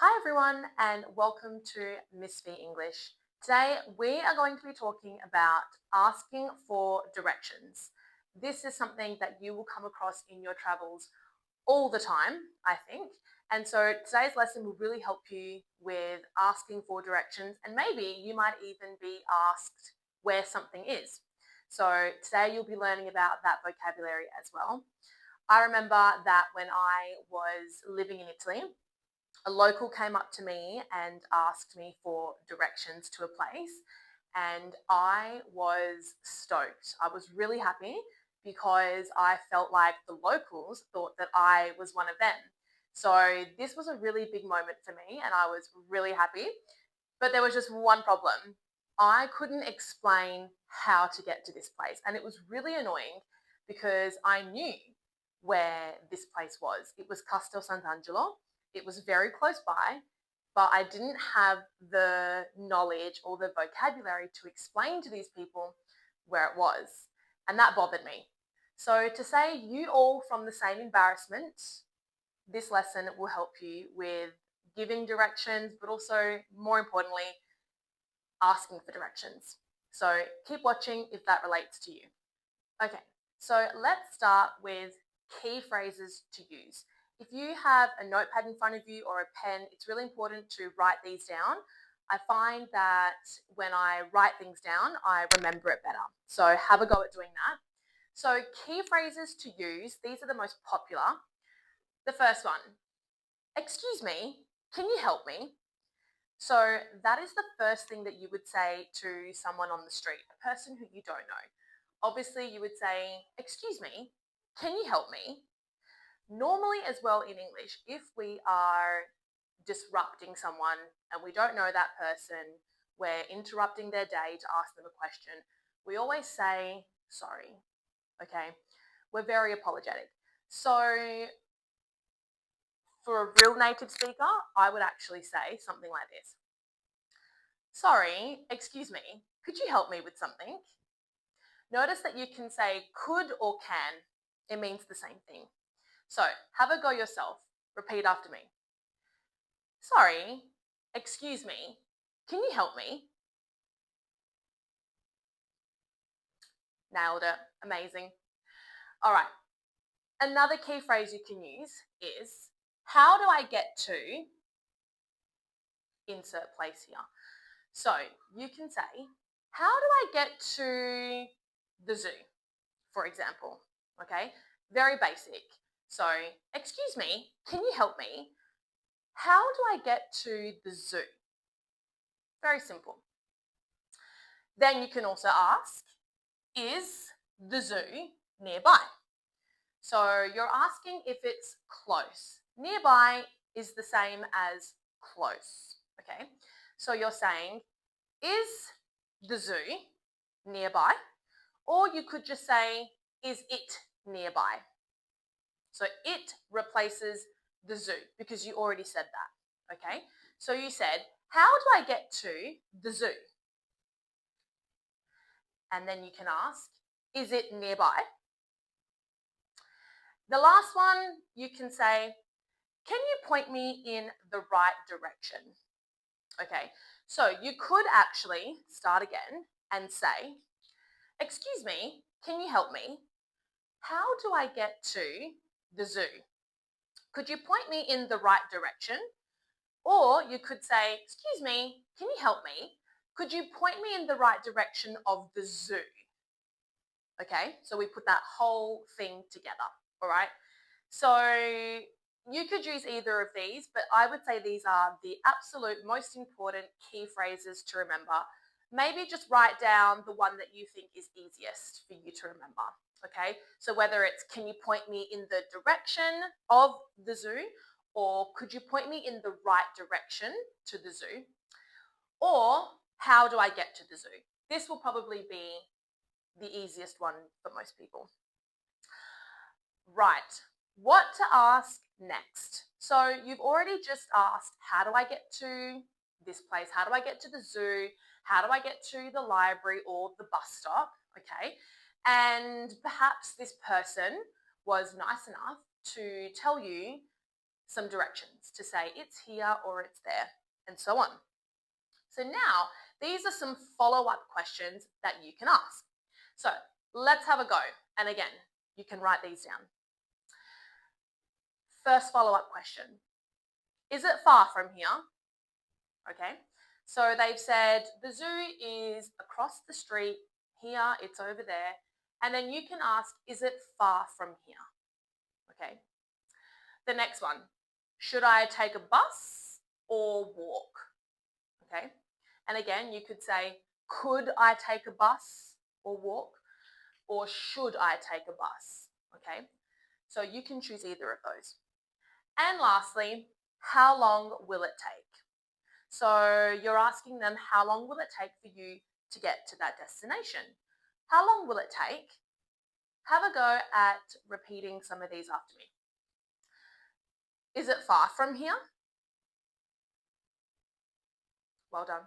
Hi everyone and welcome to Miss V English. Today we are going to be talking about asking for directions. This is something that you will come across in your travels all the time, I think. And so today's lesson will really help you with asking for directions, and maybe you might even be asked where something is. So today you'll be learning about that vocabulary as well. I remember that when I was living in Italy, a local came up to me and asked me for directions to a place, and I was stoked. I was really happy because I felt like the locals thought that I was one of them. So this was a really big moment for me, and I was really happy. But there was just one problem. I couldn't explain how to get to this place, and it was really annoying because I knew where this place was. It was Castel Sant'Angelo. It was very close by, but I didn't have the knowledge or the vocabulary to explain to these people where it was. And that bothered me. So, to say you all from the same embarrassment, this lesson will help you with giving directions, but also, more importantly, asking for directions. So, keep watching if that relates to you. Okay, so let's start with key phrases to use. If you have a notepad in front of you or a pen, it's really important to write these down. I find that when I write things down, I remember it better. So have a go at doing that. So, key phrases to use, these are the most popular. The first one, excuse me, can you help me? So, that is the first thing that you would say to someone on the street, a person who you don't know. Obviously, you would say, excuse me, can you help me? Normally, as well in English, if we are disrupting someone and we don't know that person, we're interrupting their day to ask them a question, we always say, sorry, okay? We're very apologetic. So, for a real native speaker, I would actually say something like this. Sorry, excuse me, could you help me with something? Notice that you can say could or can. It means the same thing. So have a go yourself. Repeat after me. Sorry, excuse me, can you help me? Nailed it. Amazing. All right. Another key phrase you can use is how do I get to insert place here? So you can say, how do I get to the zoo, for example? Okay, very basic. So, excuse me, can you help me? How do I get to the zoo? Very simple. Then you can also ask, is the zoo nearby? So you're asking if it's close. Nearby is the same as close. Okay, so you're saying, is the zoo nearby? Or you could just say, is it nearby? So it replaces the zoo because you already said that. Okay, so you said, how do I get to the zoo? And then you can ask, is it nearby? The last one, you can say, can you point me in the right direction? Okay, so you could actually start again and say, excuse me, can you help me? How do I get to the zoo? Could you point me in the right direction? Or you could say, excuse me, can you help me? Could you point me in the right direction of the zoo? Okay, so we put that whole thing together. All right, so you could use either of these, but I would say these are the absolute most important key phrases to remember. Maybe just write down the one that you think is easiest for you to remember. Okay, so whether it's can you point me in the direction of the zoo, or could you point me in the right direction to the zoo, or how do I get to the zoo? This will probably be the easiest one for most people. Right, what to ask next? So you've already just asked, how do I get to this place? How do I get to the zoo? How do I get to the library or the bus stop? Okay, and perhaps this person was nice enough to tell you some directions to say it's here or it's there, and so on. So now these are some follow-up questions that you can ask. So let's have a go. And again, you can write these down. First follow-up question. Is it far from here? Okay. So they've said the zoo is across the street. Here, it's over there. And then you can ask, is it far from here? Okay. The next one. Should I take a bus or walk? Okay. And again, you could say, could I take a bus or walk? Or should I take a bus? Okay. So you can choose either of those. And lastly, how long will it take? So you're asking them, how long will it take for you to get to that destination? How long will it take? Have a go at repeating some of these after me. Is it far from here? Well done.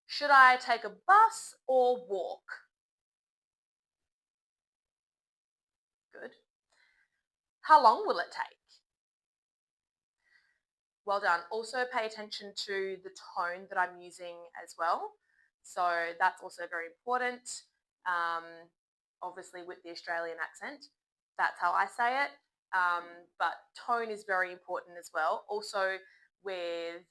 Should I take a bus or walk? Good. How long will it take? Well done. Also pay attention to the tone that I'm using as well. So that's also very important. Obviously with the Australian accent, that's how I say it. But tone is very important as well. Also with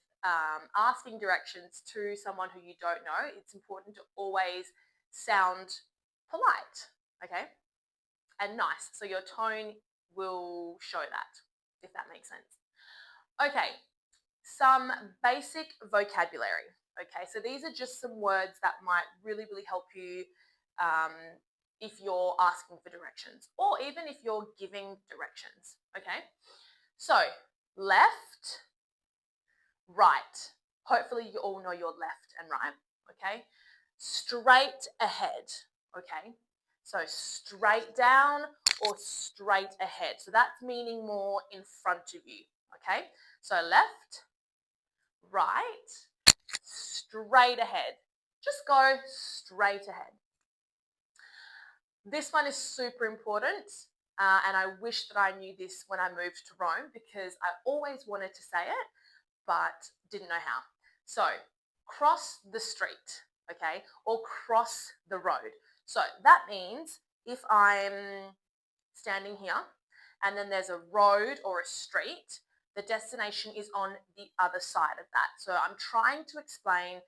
asking directions to someone who you don't know, it's important to always sound polite, okay? And nice. So your tone will show that, if that makes sense. Okay, some basic vocabulary. Okay, so these are just some words that might really, really help you if you're asking for directions or even if you're giving directions. Okay, so left, right. Hopefully you all know your left and right. Okay, straight ahead. Okay, so straight down or straight ahead. So that's meaning more in front of you. Okay, so left, right, straight ahead. Just go straight ahead. This one is super important, and I wish that I knew this when I moved to Rome because I always wanted to say it, but didn't know how. So, cross the street, okay, or cross the road. So that means if I'm standing here and then there's a road or a street, the destination is on the other side of that. So I'm trying to explain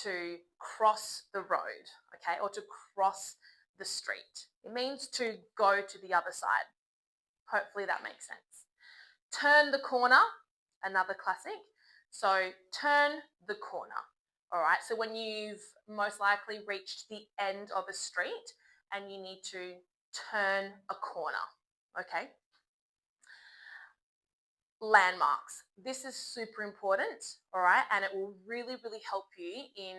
to cross the road, okay, or to cross the street. It means to go to the other side. Hopefully that makes sense. Turn the corner, another classic. So turn the corner. All right, so when you've most likely reached the end of a street and you need to turn a corner, okay? Landmarks. This is super important, all right, and it will really, really help you in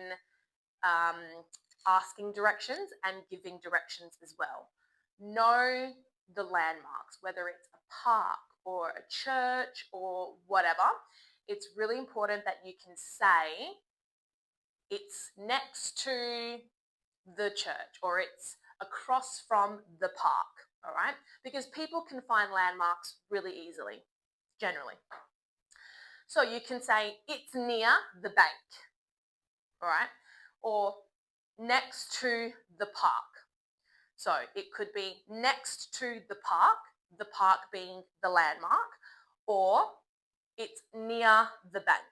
asking directions and giving directions as well. Know the landmarks, whether it's a park or a church or whatever. It's really important that you can say it's next to the church or it's across from the park, all right? Because people can find landmarks really easily, generally. So you can say it's near the bank, all right? Or next to the park. So it could be next to the park being the landmark, or it's near the bank,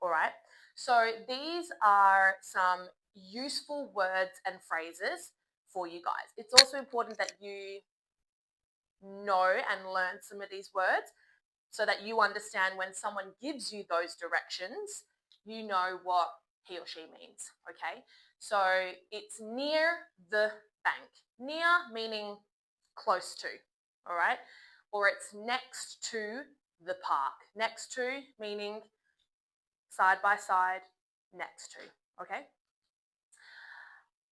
all right? So these are some useful words and phrases for you guys. It's also important that you know and learn some of these words so that you understand when someone gives you those directions, you know what he or she means, okay? So it's near the bank. Near meaning close to, all right? Or it's next to the park. Next to meaning side by side, next to, okay?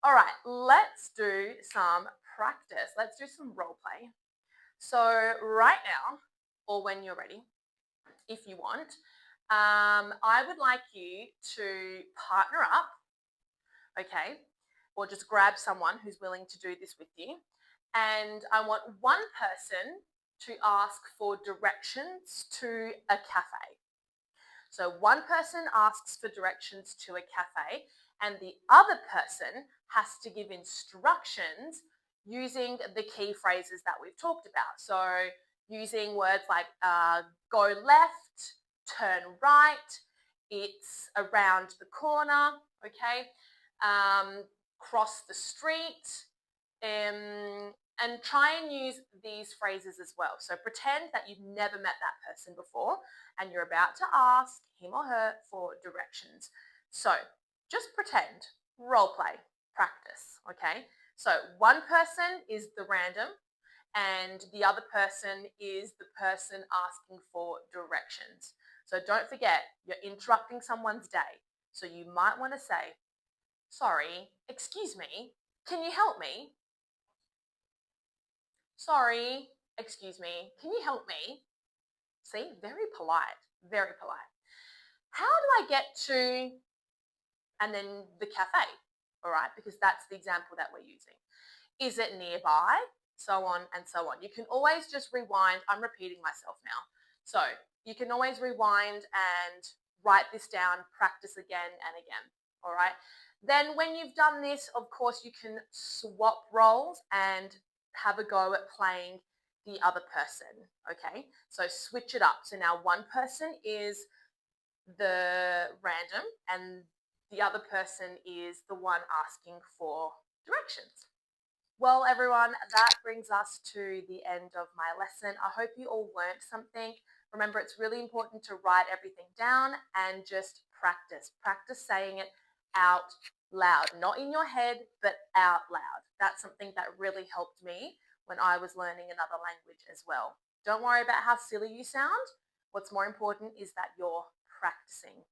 All right, let's do some practice. Let's do some role play. So right now, or when you're ready, if you want, I would like you to partner up, okay, or just grab someone who's willing to do this with you. And I want one person to ask for directions to a cafe. So one person asks for directions to a cafe, and the other person has to give instructions using the key phrases that we've talked about. So using words like go left, turn right, it's around the corner, okay, cross the street, and try and use these phrases as well. So pretend that you've never met that person before and you're about to ask him or her for directions. So just pretend, role play, practice, okay? So one person is the random and the other person is the person asking for directions. So don't forget, you're interrupting someone's day. So you might want to say, sorry, excuse me, can you help me? Sorry, excuse me, can you help me? See, very polite, very polite. How do I get to, and then the cafe, all right, because that's the example that we're using. Is it nearby? So on and so on. You can always just rewind. I'm repeating myself now. So you can always rewind and write this down, practice again and again, all right? Then when you've done this, of course, you can swap roles and have a go at playing the other person, okay? So switch it up. So now one person is the random and the other person is the one asking for directions. Well, everyone, that brings us to the end of my lesson. I hope you all learned something. Remember, it's really important to write everything down and just practice. Practice saying it out loud, not in your head, but out loud. That's something that really helped me when I was learning another language as well. Don't worry about how silly you sound. What's more important is that you're practicing.